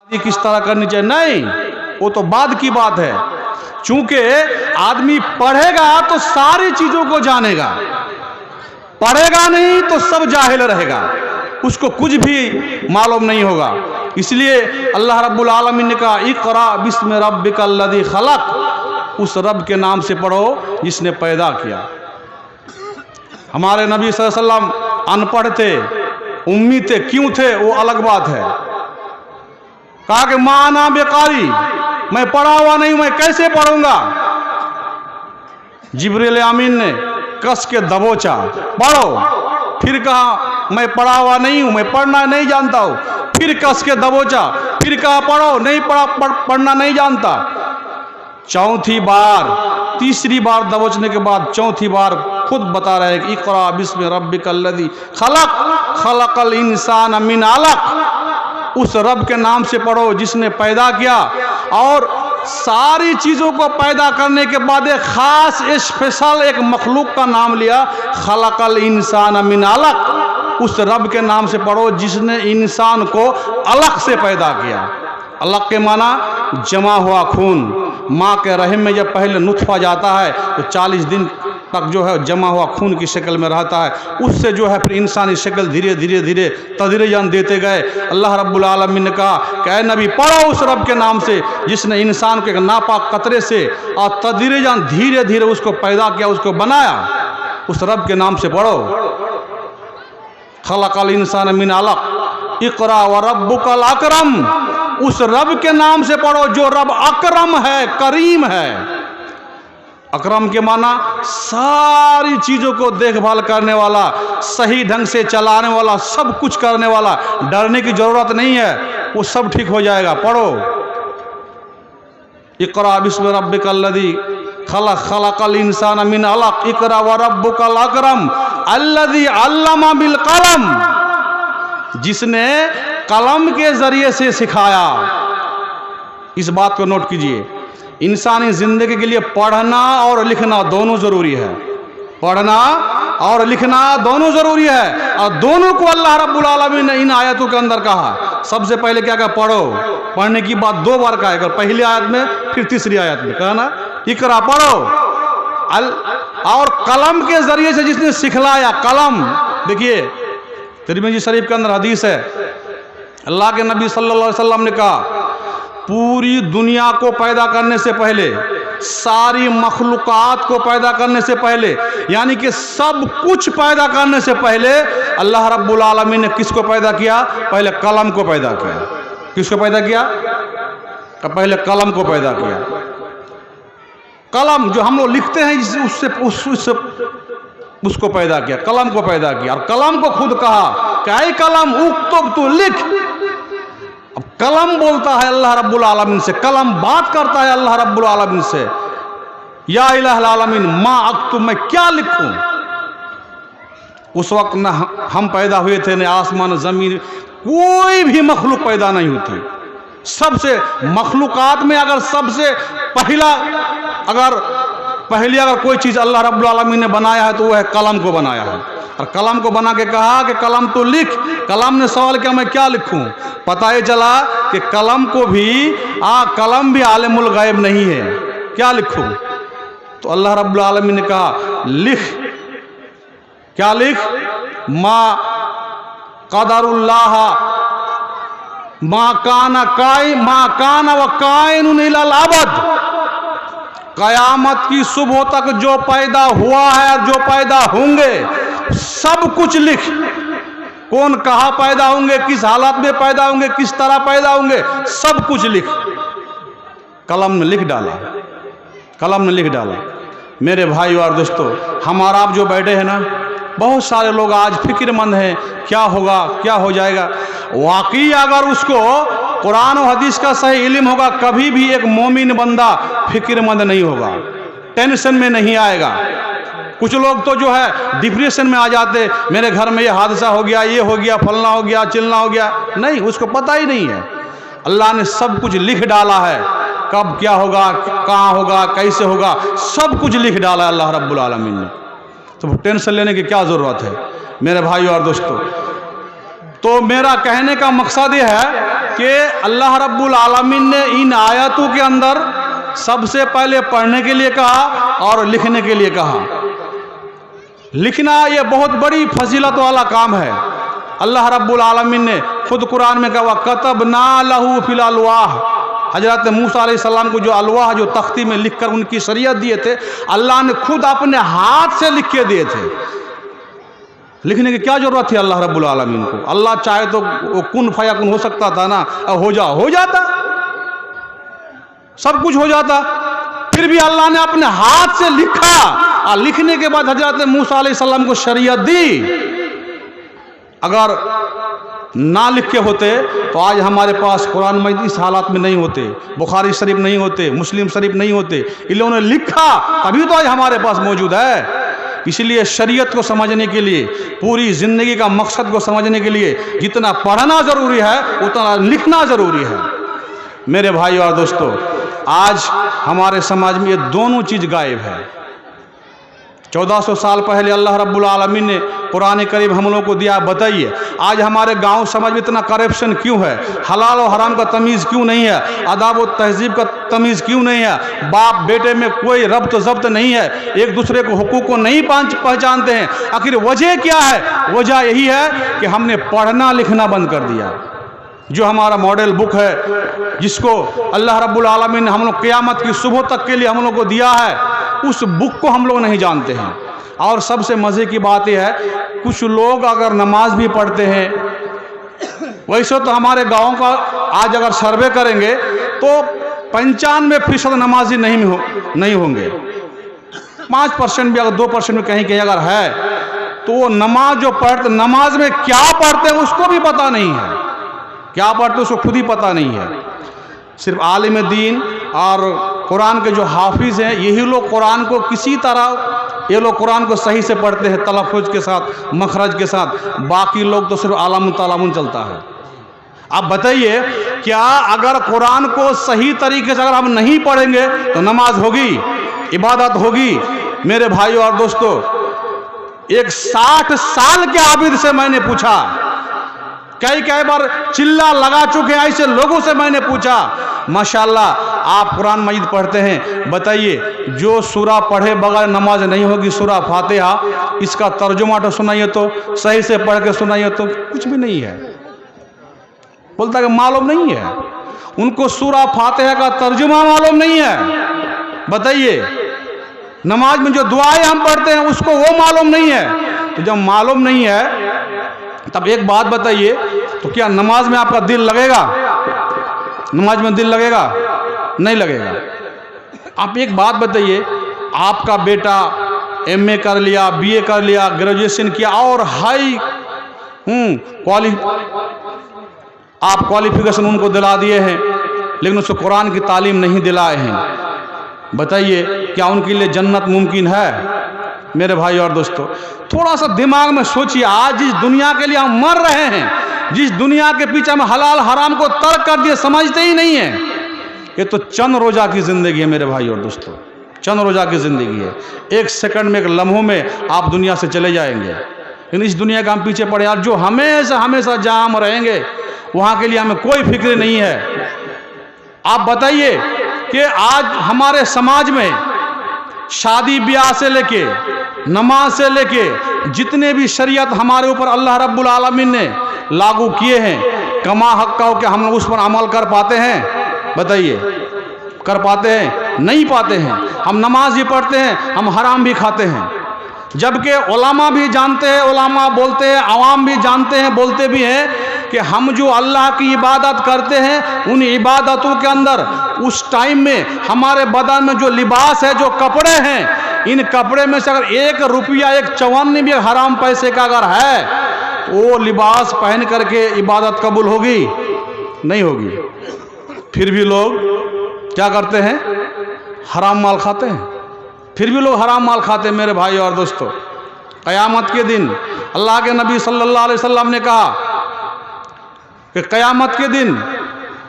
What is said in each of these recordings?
किस तरह करनी चाहिए, नहीं, वो तो बाद की बात है। चूंकि आदमी पढ़ेगा तो सारी चीजों को जानेगा, पढ़ेगा नहीं तो सब जाहिल रहेगा, उसको कुछ भी मालूम नहीं होगा। इसलिए अल्लाह रब्बुल आलमीन ने कहा इक़रा बिस्मि रब्बिकल लज़ी खलक़, उस रब के नाम से पढ़ो जिसने पैदा किया। हमारे नबी सल्लल्लाहु अलैहि वसल्लम अनपढ़ थे, उम्मी थे, क्यों थे वो अलग बात है। कहा कि माना बेकारी, मैं पढ़ा हुआ नहीं, मैं कैसे पढ़ूंगा। जिब्रील अमीन ने कस के दबोचा, पढ़ो। फिर कहा मैं पढ़ा हुआ नहीं हूं, मैं पढ़ना नहीं जानता हूं। फिर कस के दबोचा, फिर कहा पढ़ो, नहीं पढ़ना नहीं जानता। चौथी बार, तीसरी बार दबोचने के बाद चौथी बार खुद बता रहे हैं कि इक़रा बिस्मि रब्बिकल लज़ी खलक़ खलक़ल इंसान मिन अलक़, उस रब के नाम से पढ़ो जिसने पैदा किया। और सारी चीज़ों को पैदा करने के बाद एक ख़ास स्पेशल एक मखलूक का नाम लिया, खलक़ल इंसान मिन अलक़, उस रब के नाम से पढ़ो जिसने इंसान को अलग से पैदा किया। अलग के माना जमा हुआ खून। माँ के रहम में जब पहले नुत्फा जाता है तो 40 दिन तक जो है जमा हुआ खून की शक्ल में रहता है, उससे जो है फिर इंसानी शक्ल धीरे धीरे धीरे तदरीजन देते गए। अल्लाह रब्बुल आलमीन ने कहा कि ऐ नबी पढ़ो उस रब के नाम से जिसने इंसान को एक नापाक कतरे से और तदरीजन धीरे धीरे उसको पैदा किया, उसको बनाया। उस रब के नाम से पढ़ो, खलक़ल इंसान मिन अलक़ इक़रा व रब्बुकल अकरम, उस रब के नाम से पढ़ो जो रब अकरम है, करीम है। अकरम के माना सारी चीज़ों को देखभाल करने वाला, सही ढंग से चलाने वाला, सब कुछ करने वाला, डरने की ज़रूरत नहीं है, वो सब ठीक हो जाएगा। पढ़ो इक़रा बिस्मि रब्बिकल लज़ी खलक़ खलक़ल इंसान मिन अलक़ इक़रा व रब्बुकल अकरम अल्लज़ी अल्लमा बिल कलम, जिसने कलम के जरिए से सिखाया। इस बात को नोट कीजिए, इंसानी जिंदगी के लिए पढ़ना और लिखना दोनों जरूरी है। पढ़ना और लिखना दोनों जरूरी है, और दोनों को अल्लाह रब्बुल आलमीन ने इन आयतों के अंदर कहा। सबसे पहले क्या कहा, पढ़ो। पढ़ने की बात 2 बार कहा, एक पहली आयत में फिर तीसरी आयत में कहा ना इक़रा पढ़ो। और कलम के जरिए से जिसने सिखलाया, कलम देखिए तिरमिज़ी शरीफ के अंदर हदीस है, अल्लाह के नबी सल्लल्लाहु अलैहि वसल्लम ने कहा पूरी दुनिया को पैदा करने से पहले, सारी मखलूक़ात को पैदा करने से पहले, यानी कि सब कुछ पैदा करने से पहले अल्लाह रब्बुल आलमीन ने किसको पैदा किया, पहले कलम को पैदा किया। किसको पैदा किया, पहले कलम को पैदा किया। कलम जो हम लोग लिखते हैं उससे उसको पैदा किया, कलम को पैदा किया। और कलम को खुद कहा कि ऐ कलम उक्तुब, तू लिख। अब कलम बोलता है अल्लाह रब्बुल आलमीन से, कलम बात करता है अल्लाह रब्बुल आलमीन से, या इलाहुल आलमीन मा अक्तुब, मैं क्या लिखूं। उस वक्त न हम पैदा हुए थे, न आसमान जमीन, कोई भी मखलूक पैदा नहीं होती। सबसे मखलूकात में अगर सबसे पहली अगर कोई चीज़ अल्लाह रब्बुल आलमीन ने बनाया है तो वो है कलम को बनाया है। और कलम को बना के कहा कि कलम तो लिख। कलम ने सवाल किया मैं क्या लिखूं। पता ये चला कि कलम को भी कलम भी आलिमुल गैब नहीं है, क्या लिखूं। तो अल्लाह रब्बुल आलमीन ने कहा लिख। क्या लिख, मा क़दरुल्लाह मा काना व काइनुन इलल अबद, कयामत की सुबह तक जो पैदा हुआ है और जो पैदा होंगे सब कुछ लिख। कौन कहाँ पैदा होंगे, किस हालत में पैदा होंगे, किस तरह पैदा होंगे, सब कुछ लिख। कलम ने लिख डाला, कलम ने लिख डाला। मेरे भाई और दोस्तों, हमारा आप जो बैठे हैं ना, बहुत सारे लोग आज फिक्रमंद हैं, क्या होगा, क्या हो जाएगा। वाकई अगर उसको कुरान और हदीस का सही इल्म होगा, कभी भी एक मोमिन बंदा फिक्रमंद नहीं होगा, टेंशन में नहीं आएगा। कुछ लोग तो जो है डिप्रेशन में आ जाते, मेरे घर में ये हादसा हो गया, ये हो गया, फलना हो गया, चिलना हो गया। नहीं, उसको पता ही नहीं है। अल्लाह ने सब कुछ लिख डाला है, कब क्या होगा, कहाँ होगा, कैसे होगा, सब कुछ लिख डाला है अल्लाह रब्बुल आलमीन ने। तो टेंशन लेने की क्या ज़रूरत है मेरे भाई और दोस्तों। तो मेरा कहने का मकसद ये है कि अल्लाह रब्बुल आलमीन ने इन आयतों के अंदर सबसे पहले पढ़ने के लिए कहा और लिखने के लिए कहा। लिखना ये बहुत बड़ी फजीलत वाला काम है। अल्लाह रब्बुल आलमीन ने खुद कुरान में कहा कतबना लहू फिल अलवाह, हजरत मूसा अलैहिस्सलाम को जो अलवाह जो तख्ती में लिखकर उनकी शरीयत दिए थे, अल्लाह ने खुद अपने हाथ से लिख के दिए थे। लिखने की क्या जरूरत थी अल्लाह रब्बुल आलमीन को? अल्लाह चाहे तो वो कुन फयाकुन हो सकता था ना, हो जाता, सब कुछ हो जाता। फिर भी अल्लाह ने अपने हाथ से लिखा और लिखने के बाद हजरत मूसा अलैहिस्सलाम को शरीयत दी। अगर ना लिखे होते तो आज हमारे पास कुरान मजीद इस हालात में नहीं होते, बुखारी शरीफ नहीं होते, मुस्लिम शरीफ नहीं होते। इन्होंने लिखा तभी तो आज हमारे पास मौजूद है। इसलिए शरीयत को समझने के लिए, पूरी ज़िंदगी का मकसद को समझने के लिए जितना पढ़ना ज़रूरी है उतना लिखना ज़रूरी है। मेरे भाई और दोस्तों, आज हमारे समाज में ये दोनों चीज़ गायब है। 1400 साल पहले अल्लाह रब्बुल आलमीन ने कुरान करीम हम लोगों को दिया। बताइए आज हमारे गांव समाज में इतना करप्शन क्यों है? हलाल और हराम का तमीज़ क्यों नहीं है? अदाब और तहजीब का तमीज़ क्यों नहीं है? बाप बेटे में कोई रब्त ज़ब्त नहीं है, एक दूसरे को हुकूक को नहीं पहचानते हैं। आखिर वजह क्या है? वजह यही है कि हमने पढ़ना लिखना बंद कर दिया। जो हमारा मॉडल बुक है, जिसको अल्लाह रब्बुल आलमीन ने हम लोग क़यामत की सुबह तक के लिए हम लोग को दिया है, उस बुक को हम लोग नहीं जानते हैं। और सबसे मज़े की बात यह है, कुछ लोग अगर नमाज भी पढ़ते हैं, वैसे तो हमारे गाँव का आज अगर सर्वे करेंगे तो 95% नमाजी नहीं होंगे। 5% भी, अगर 2% भी कहीं अगर है तो वो नमाज जो पढ़ते, नमाज में क्या पढ़ते हैं उसको भी पता नहीं है। क्या पढ़ते उसको खुद ही पता नहीं है। सिर्फ आलिम दीन और कुरान के जो हाफिज़ हैं, यही लोग कुरान को किसी तरह, ये लोग कुरान को सही से पढ़ते हैं, तलफ़्फ़ुज़ के साथ, मखरज के साथ। बाकी लोग तो सिर्फ आलम तालमुन चलता है। अब बताइए, क्या अगर कुरान को सही तरीके से अगर हम नहीं पढ़ेंगे तो नमाज होगी, इबादत होगी? मेरे भाइयों और दोस्तों, एक 60 साल के आबिद से मैंने पूछा, कई बार चिल्ला लगा चुके हैं ऐसे लोगों से मैंने पूछा, माशाल्लाह आप कुरान मजीद पढ़ते हैं, बताइए जो सूरा पढ़े बगैर नमाज नहीं होगी, सूरा फातिहा, इसका तर्जुमा तो सुनाइए, तो सही से पढ़ के सुनाइए। तो कुछ भी नहीं है, बोलता कि मालूम नहीं है उनको, सूरा फातिहा का तर्जुमा मालूम नहीं है। बताइए, नमाज में जो दुआएं हम पढ़ते हैं उसको वो मालूम नहीं है। तो जब मालूम नहीं है तब एक बात बताइए, तो क्या नमाज में आपका दिल लगेगा? नमाज में दिल लगेगा? नहीं लगेगा। आप एक बात बताइए, आपका बेटा MA कर लिया, BA कर लिया, ग्रेजुएशन किया और हाई आप क्वालिफिकेशन उनको दिला दिए हैं, लेकिन उसको कुरान की तालीम नहीं दिलाए हैं। बताइए क्या उनके लिए जन्नत मुमकिन है? मेरे भाई और दोस्तों, थोड़ा सा दिमाग में सोचिए, आज जिस दुनिया के लिए हम मर रहे हैं, जिस दुनिया के पीछे हम हलाल हराम को तर्क कर दिए, समझते ही नहीं है। ये तो चंद रोज़ा की ज़िंदगी है मेरे भाई और दोस्तों, चंद रोज़ा की ज़िंदगी है। एक सेकंड में, एक लम्हों में आप दुनिया से चले जाएंगे। लेकिन इस दुनिया का हम पीछे पड़े यार, जो हमेशा हमेशा जहाँ हम रहेंगे वहाँ के लिए हमें कोई फिक्र नहीं है। आप बताइए कि आज हमारे समाज में शादी ब्याह से लेके, नमाज से लेके, जितने भी शरीयत हमारे ऊपर अल्लाह रब्बुल आलमीन ने लागू किए हैं, कमा हक का क्या हम लोग उस पर अमल कर पाते हैं? बताइए, कर पाते हैं? नहीं पाते हैं। हम नमाज भी पढ़ते हैं, हम हराम भी खाते हैं, जबकि उलमा भी जानते हैं, उलमा बोलते हैं, आवाम भी जानते हैं, बोलते भी हैं कि हम जो अल्लाह की इबादत करते हैं, उन इबादतों के अंदर उस टाइम में हमारे बदन में जो लिबास है, जो कपड़े हैं, इन कपड़े में से अगर 1 रुपया, 1 चवन्नी भी हराम पैसे का अगर है तो वो लिबास पहन करके इबादत कबूल होगी? नहीं होगी। फिर भी लोग क्या करते हैं? हराम माल खाते हैं। फिर भी लोग हराम माल खाते हैं। मेरे भाई और दोस्तों, क़यामत के दिन अल्लाह के नबी सल्लल्लाहु अलैहि वसल्लम ने कहा कि क़यामत के दिन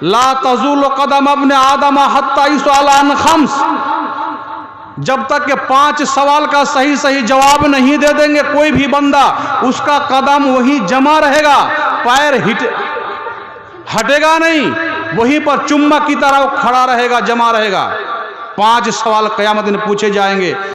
ला तज़ूल क़दम अब्न आदम हत्ता युसअल अन खम्स, जब तक के 5 सवाल का सही सही जवाब नहीं दे देंगे कोई भी बंदा, उसका कदम वही जमा रहेगा, पैर हटेगा नहीं, वहीं पर चुम्बक की तरह खड़ा रहेगा, जमा रहेगा। 5 सवाल क़यामत दिन पूछे जाएंगे।